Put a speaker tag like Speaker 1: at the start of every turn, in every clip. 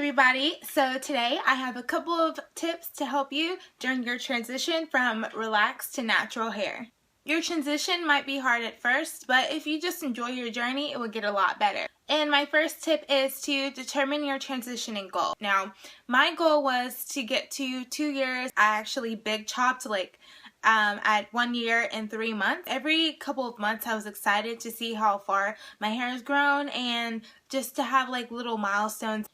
Speaker 1: everybody, so today I have a couple of tips to help you during your transition from relaxed to natural hair. Your transition might be hard at first, but if you just enjoy your journey, it will get a lot better. And my first tip is to determine your transitioning goal. Now, my goal was to get to 2 years. I actually big chopped at 1 year and 3 months. Every couple of months I was excited to see how far my hair has grown and just to have like little milestones.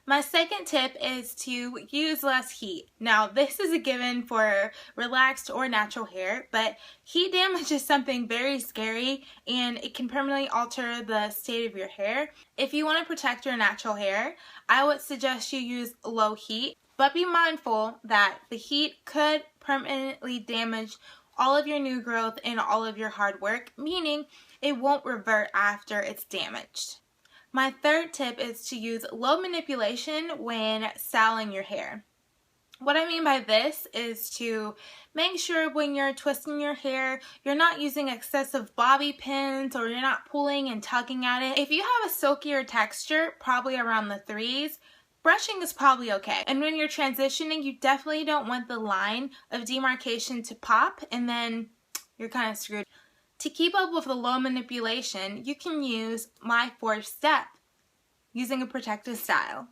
Speaker 1: My second tip is to use less heat. Now, this is a given for relaxed or natural hair, but heat damage is something very scary and it can permanently alter the state of your hair. If you want to protect your natural hair, I would suggest you use low heat, but be mindful that the heat could permanently damage all of your new growth and all of your hard work, meaning it won't revert after it's damaged. My third tip is to use low manipulation when styling your hair. What I mean by this is to make sure when you're twisting your hair, you're not using excessive bobby pins or you're not pulling and tugging at it. If you have a silkier texture, probably around the 3s, brushing is probably okay. And when you're transitioning, you definitely don't want the line of demarcation to pop and then you're kind of screwed. To keep up with the low manipulation, you can use my 4th step, using a protective style.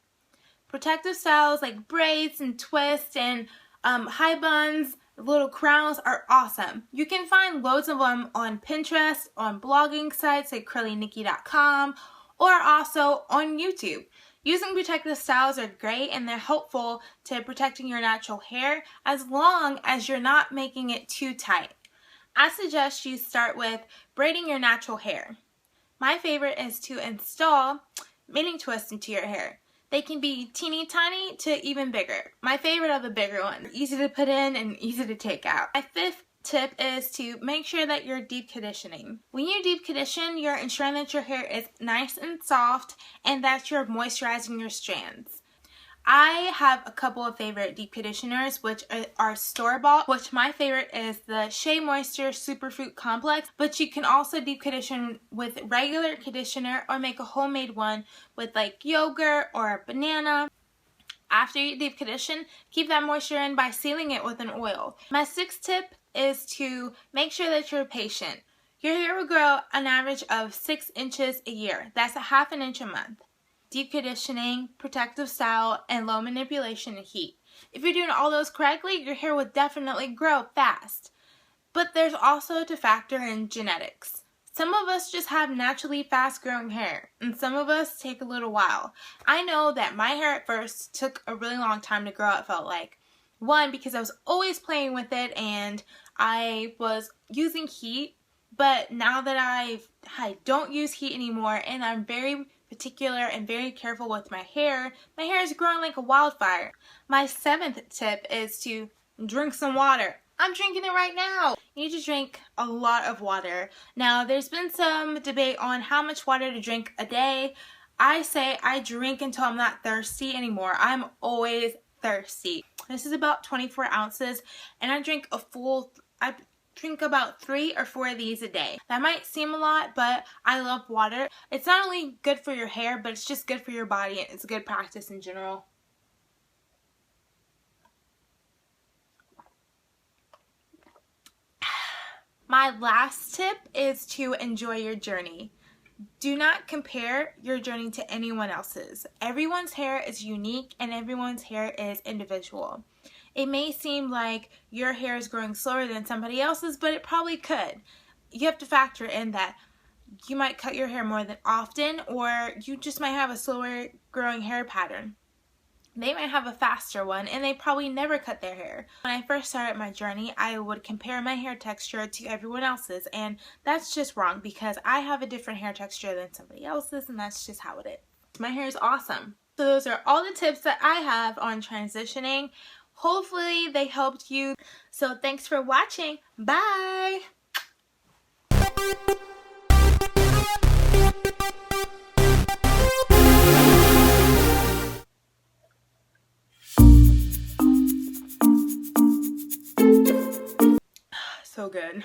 Speaker 1: Protective styles like braids and twists and high buns, little crowns are awesome. You can find loads of them on Pinterest, on blogging sites like curlynikki.com, or also on YouTube. Using protective styles are great and they're helpful to protecting your natural hair as long as you're not making it too tight. I suggest you start with braiding your natural hair. My favorite is to install mini twists into your hair. They can be teeny tiny to even bigger. My favorite are the bigger ones. Easy to put in and easy to take out. My 5th tip is to make sure that you're deep conditioning. When you deep condition, you're ensuring that your hair is nice and soft and that you're moisturizing your strands. I have a couple of favorite deep conditioners, which are store-bought, which my favorite is the Shea Moisture Superfruit Complex, but you can also deep condition with regular conditioner or make a homemade one with like yogurt or a banana. After you deep condition, keep that moisture in by sealing it with an oil. My 6th tip is to make sure that you're patient. Your hair will grow an average of 6 inches a year. That's a ½ an inch a month. Deep conditioning, protective style, and low manipulation and heat. If you're doing all those correctly, your hair will definitely grow fast. But there's also to factor in genetics. Some of us just have naturally fast growing hair, and some of us take a little while. I know that my hair at first took a really long time to grow, it felt like. One, because I was always playing with it and I was using heat, but now that I don't use heat anymore and I'm very particular and very careful with my hair is growing like a wildfire. My 7th tip is to drink some water. I'm drinking it right now. You need to drink a lot of water. Now, there's been some debate on how much water to drink a day. I say I drink until I'm not thirsty anymore. I'm always thirsty. This is about 24 ounces and I drink about 3 or 4 of these a day. That might seem a lot, but I love water. It's not only good for your hair, but it's just good for your body and it's a good practice in general. My last tip is to enjoy your journey. Do not compare your journey to anyone else's. Everyone's hair is unique and everyone's hair is individual. It may seem like your hair is growing slower than somebody else's, but it probably could. You have to factor in that you might cut your hair more than often, or you just might have a slower growing hair pattern. They might have a faster one, and they probably never cut their hair. When I first started my journey, I would compare my hair texture to everyone else's, and that's just wrong because I have a different hair texture than somebody else's, and that's just how it is. My hair is awesome. So those are all the tips that I have on transitioning. Hopefully they helped you. So thanks for watching. Bye! So good.